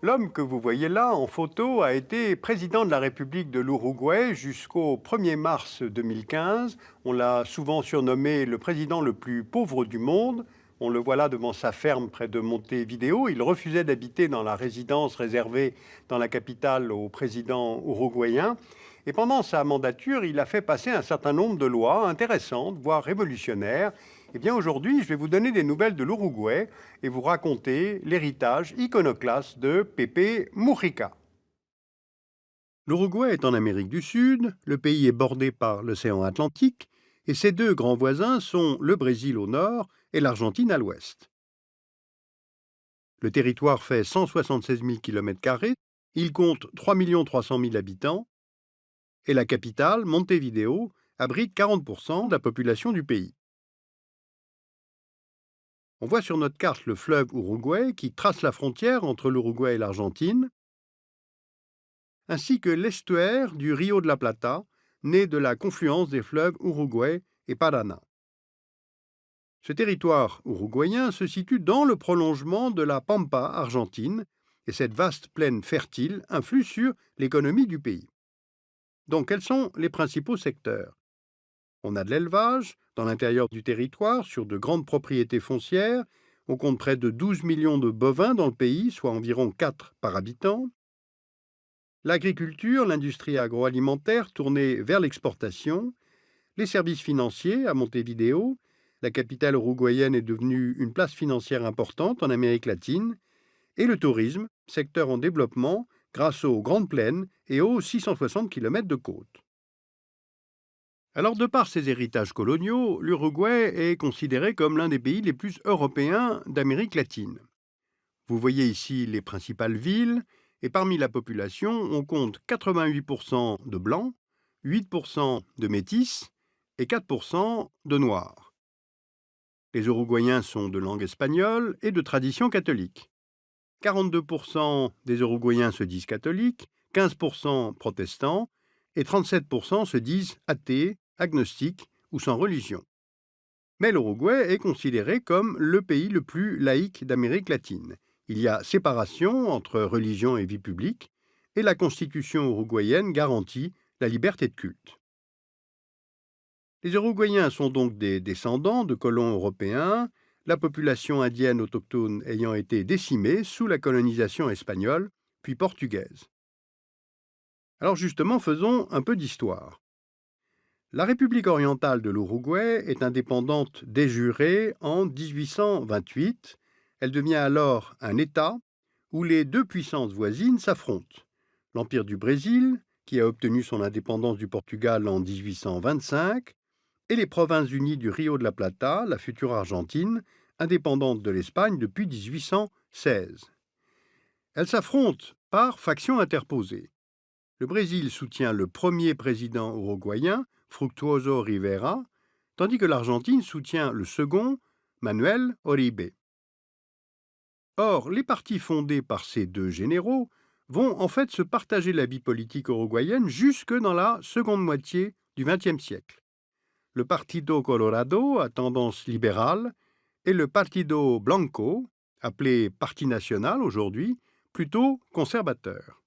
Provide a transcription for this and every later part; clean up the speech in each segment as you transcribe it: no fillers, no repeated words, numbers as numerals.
L'homme que vous voyez là en photo a été président de la République de l'Uruguay jusqu'au 1er mars 2015. On l'a souvent surnommé le président le plus pauvre du monde. On le voit là devant sa ferme près de Montevideo. Il refusait d'habiter dans la résidence réservée dans la capitale aux présidents uruguayens. Et pendant sa mandature, il a fait passer un certain nombre de lois intéressantes, voire révolutionnaires. Eh bien, aujourd'hui, je vais vous donner des nouvelles de l'Uruguay et vous raconter l'héritage iconoclaste de Pepe Mujica. L'Uruguay est en Amérique du Sud, le pays est bordé par l'océan Atlantique et ses deux grands voisins sont le Brésil au nord et l'Argentine à l'ouest. Le territoire fait 176 000 km², il compte 3 300 000 habitants et la capitale, Montevideo, abrite 40% de la population du pays. On voit sur notre carte le fleuve Uruguay qui trace la frontière entre l'Uruguay et l'Argentine, ainsi que l'estuaire du Rio de la Plata, né de la confluence des fleuves Uruguay et Paraná. Ce territoire uruguayen se situe dans le prolongement de la Pampa argentine, et cette vaste plaine fertile influe sur l'économie du pays. Donc, quels sont les principaux secteurs? On a de l'élevage dans l'intérieur du territoire sur de grandes propriétés foncières. On compte près de 12 millions de bovins dans le pays, soit environ 4 par habitant. L'agriculture, l'industrie agroalimentaire tournée vers l'exportation, les services financiers à Montevideo. La capitale uruguayenne est devenue une place financière importante en Amérique latine. Et le tourisme, secteur en développement grâce aux grandes plaines et aux 660 km de côte. Alors, de par ses héritages coloniaux, l'Uruguay est considéré comme l'un des pays les plus européens d'Amérique latine. Vous voyez ici les principales villes, et parmi la population, on compte 88% de blancs, 8% de métis et 4% de noirs. Les Uruguayens sont de langue espagnole et de tradition catholique. 42% des Uruguayens se disent catholiques, 15% protestants et 37% se disent athées, agnostiques ou sans religion. Mais l'Uruguay est considéré comme le pays le plus laïque d'Amérique latine. Il y a séparation entre religion et vie publique, et la constitution uruguayenne garantit la liberté de culte. Les Uruguayens sont donc des descendants de colons européens, la population indienne autochtone ayant été décimée sous la colonisation espagnole, puis portugaise. Alors justement, faisons un peu d'histoire. La République orientale de l'Uruguay est indépendante de jure en 1828. Elle devient alors un État où les deux puissances voisines s'affrontent. L'Empire du Brésil, qui a obtenu son indépendance du Portugal en 1825, et les Provinces unies du Rio de la Plata, la future Argentine, indépendante de l'Espagne depuis 1816. Elles s'affrontent par factions interposées. Le Brésil soutient le premier président uruguayen, Fructuoso Rivera, tandis que l'Argentine soutient le second, Manuel Oribe. Or, les partis fondés par ces deux généraux vont en fait se partager la vie politique uruguayenne jusque dans la seconde moitié du XXe siècle. Le Partido Colorado à tendance libérale et le Partido Blanco, appelé Parti national aujourd'hui, plutôt conservateur.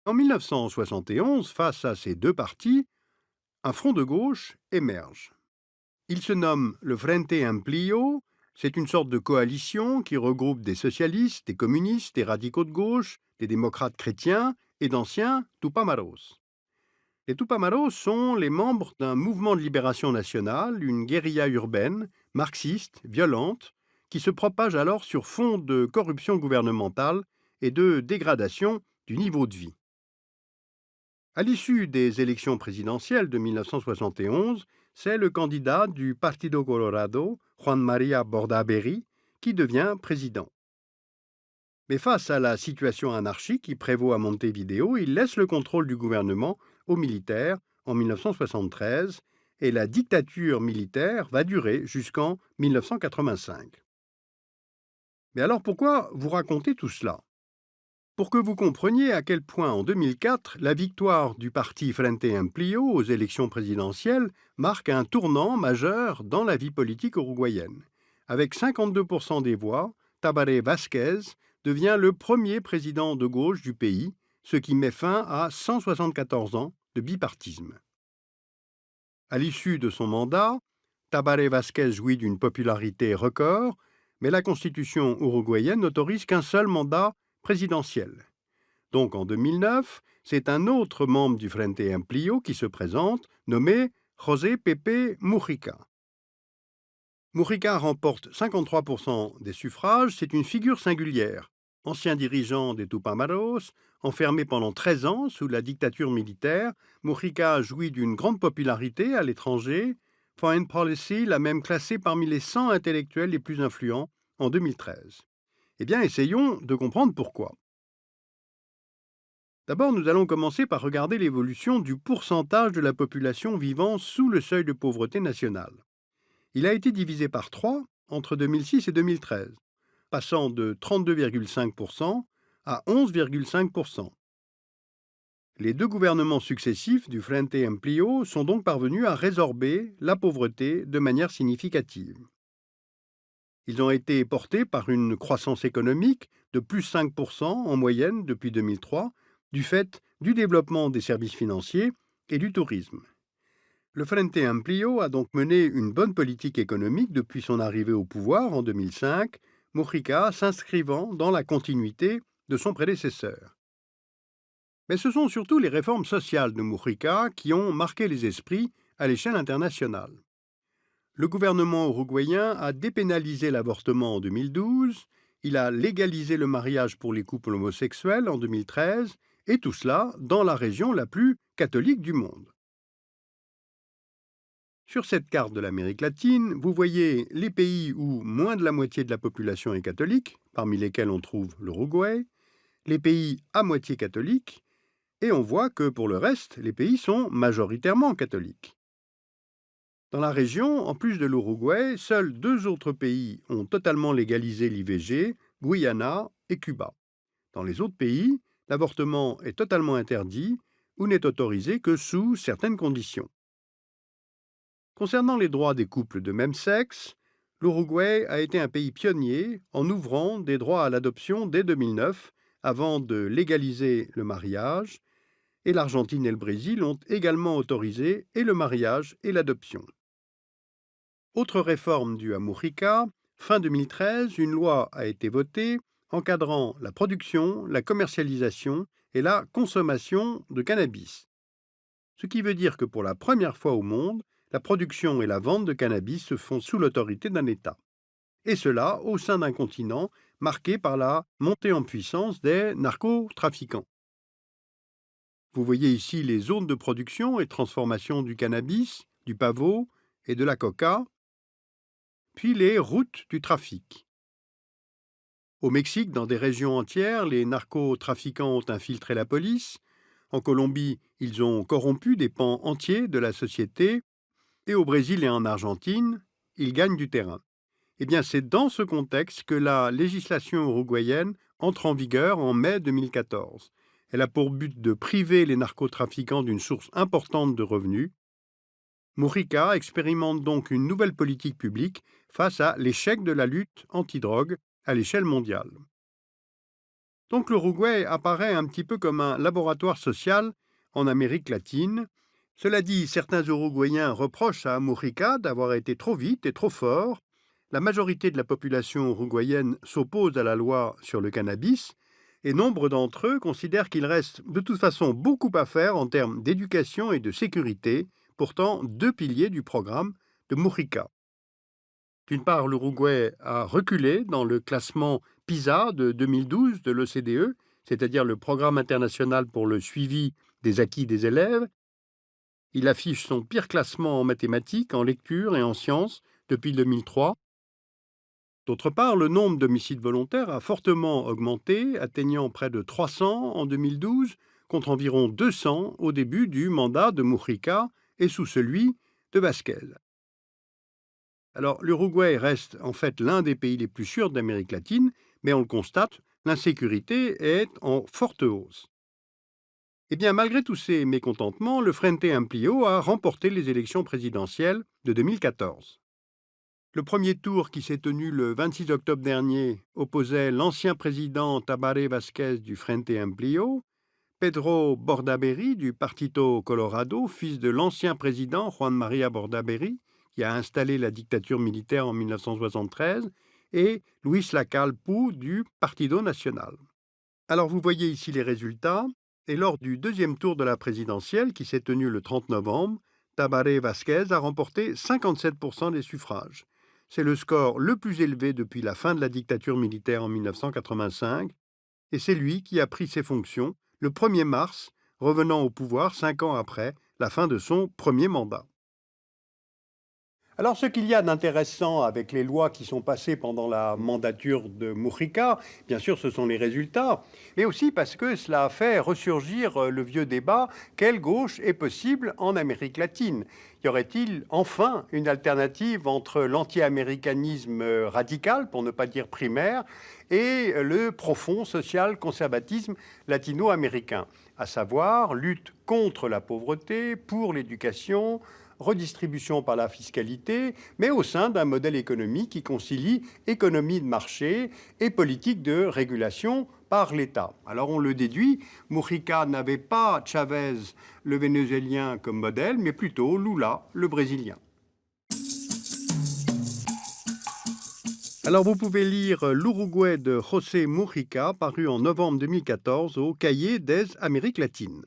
En 1971, face à ces deux partis, un front de gauche émerge. Il se nomme le Frente Amplio, c'est une sorte de coalition qui regroupe des socialistes, des communistes, des radicaux de gauche, des démocrates chrétiens et d'anciens Tupamaros. Les Tupamaros sont les membres d'un mouvement de libération nationale, une guérilla urbaine, marxiste, violente, qui se propage alors sur fond de corruption gouvernementale et de dégradation du niveau de vie. À l'issue des élections présidentielles de 1971, c'est le candidat du Partido Colorado, Juan María Bordaberry, qui devient président. Mais face à la situation anarchique qui prévaut à Montevideo, il laisse le contrôle du gouvernement aux militaires en 1973 et la dictature militaire va durer jusqu'en 1985. Mais alors pourquoi vous raconter tout cela? Pour que vous compreniez à quel point en 2004, la victoire du parti Frente Amplio aux élections présidentielles marque un tournant majeur dans la vie politique uruguayenne. Avec 52% des voix, Tabaré Vázquez devient le premier président de gauche du pays, ce qui met fin à 174 ans de bipartisme. À l'issue de son mandat, Tabaré Vázquez jouit d'une popularité record, mais la constitution uruguayenne n'autorise qu'un seul mandat présidentiel. Donc en 2009, c'est un autre membre du Frente Amplio qui se présente, nommé José Pepe Mujica. Mujica remporte 53% des suffrages, c'est une figure singulière. Ancien dirigeant des Tupamaros, enfermé pendant 13 ans sous la dictature militaire, Mujica jouit d'une grande popularité à l'étranger. Foreign Policy l'a même classé parmi les 100 intellectuels les plus influents en 2013. Eh bien, essayons de comprendre pourquoi. D'abord, nous allons commencer par regarder l'évolution du pourcentage de la population vivant sous le seuil de pauvreté nationale. Il a été divisé par 3 entre 2006 et 2013, passant de 32,5% à 11,5%. Les deux gouvernements successifs du Frente Amplio sont donc parvenus à résorber la pauvreté de manière significative. Ils ont été portés par une croissance économique de plus 5% en moyenne depuis 2003, du fait du développement des services financiers et du tourisme. Le Frente Amplio a donc mené une bonne politique économique depuis son arrivée au pouvoir en 2005, Mujica s'inscrivant dans la continuité de son prédécesseur. Mais ce sont surtout les réformes sociales de Mujica qui ont marqué les esprits à l'échelle internationale. Le gouvernement uruguayen a dépénalisé l'avortement en 2012, il a légalisé le mariage pour les couples homosexuels en 2013, et tout cela dans la région la plus catholique du monde. Sur cette carte de l'Amérique latine, vous voyez les pays où moins de la moitié de la population est catholique, parmi lesquels on trouve l'Uruguay, les pays à moitié catholiques, et on voit que pour le reste, les pays sont majoritairement catholiques. Dans la région, en plus de l'Uruguay, seuls 2 autres pays ont totalement légalisé l'IVG, Guyana et Cuba. Dans les autres pays, l'avortement est totalement interdit ou n'est autorisé que sous certaines conditions. Concernant les droits des couples de même sexe, l'Uruguay a été un pays pionnier en ouvrant des droits à l'adoption dès 2009, avant de légaliser le mariage, et l'Argentine et le Brésil ont également autorisé et le mariage et l'adoption. Autre réforme due à Mujica, fin 2013, une loi a été votée encadrant la production, la commercialisation et la consommation de cannabis. Ce qui veut dire que pour la première fois au monde, la production et la vente de cannabis se font sous l'autorité d'un État. Et cela au sein d'un continent marqué par la montée en puissance des narcotrafiquants. Vous voyez ici les zones de production et transformation du cannabis, du pavot et de la coca, puis les routes du trafic. Au Mexique, dans des régions entières, les narcotrafiquants ont infiltré la police. En Colombie, ils ont corrompu des pans entiers de la société. Et au Brésil et en Argentine, ils gagnent du terrain. Eh bien, c'est dans ce contexte que la législation uruguayenne entre en vigueur en mai 2014. Elle a pour but de priver les narcotrafiquants d'une source importante de revenus. Mujica expérimente donc une nouvelle politique publique face à l'échec de la lutte antidrogue à l'échelle mondiale. Donc l'Uruguay apparaît un petit peu comme un laboratoire social en Amérique latine. Cela dit, certains Uruguayens reprochent à Mujica d'avoir été trop vite et trop fort. La majorité de la population uruguayenne s'oppose à la loi sur le cannabis et nombre d'entre eux considèrent qu'il reste de toute façon beaucoup à faire en termes d'éducation et de sécurité, pourtant 2 piliers du programme de Mujica. D'une part, l'Uruguay a reculé dans le classement PISA de 2012 de l'OCDE, c'est-à-dire le Programme international pour le suivi des acquis des élèves. Il affiche son pire classement en mathématiques, en lecture et en sciences depuis 2003. D'autre part, le nombre d'homicides volontaires a fortement augmenté, atteignant près de 300 en 2012, contre environ 200 au début du mandat de Mujica et sous celui de Vázquez. Alors, l'Uruguay reste en fait l'un des pays les plus sûrs d'Amérique latine, mais on le constate, l'insécurité est en forte hausse. Eh bien, malgré tous ces mécontentements, le Frente Amplio a remporté les élections présidentielles de 2014. Le premier tour qui s'est tenu le 26 octobre dernier opposait l'ancien président Tabaré Vázquez du Frente Amplio, Pedro Bordaberry du Partido Colorado, fils de l'ancien président Juan María Bordaberry, qui a installé la dictature militaire en 1973, et Luis Lacalle Pou du Partido Nacional. Alors vous voyez ici les résultats, et lors du deuxième tour de la présidentielle qui s'est tenu le 30 novembre, Tabaré Vázquez a remporté 57% des suffrages. C'est le score le plus élevé depuis la fin de la dictature militaire en 1985, et c'est lui qui a pris ses fonctions le 1er mars, revenant au pouvoir 5 ans après la fin de son premier mandat. Alors, ce qu'il y a d'intéressant avec les lois qui sont passées pendant la mandature de Mujica, bien sûr, ce sont les résultats, mais aussi parce que cela a fait ressurgir le vieux débat, quelle gauche est possible en Amérique latine? Y aurait-il enfin une alternative entre l'anti-américanisme radical, pour ne pas dire primaire, et le profond social-conservatisme latino-américain, à savoir lutte contre la pauvreté, pour l'éducation, redistribution par la fiscalité, mais au sein d'un modèle économique qui concilie économie de marché et politique de régulation par l'État. Alors on le déduit, Mujica n'avait pas Chavez, le Vénézuélien, comme modèle, mais plutôt Lula, le Brésilien. Alors vous pouvez lire L'Uruguay de José Mujica, paru en novembre 2014 au Cahier des Amériques latines.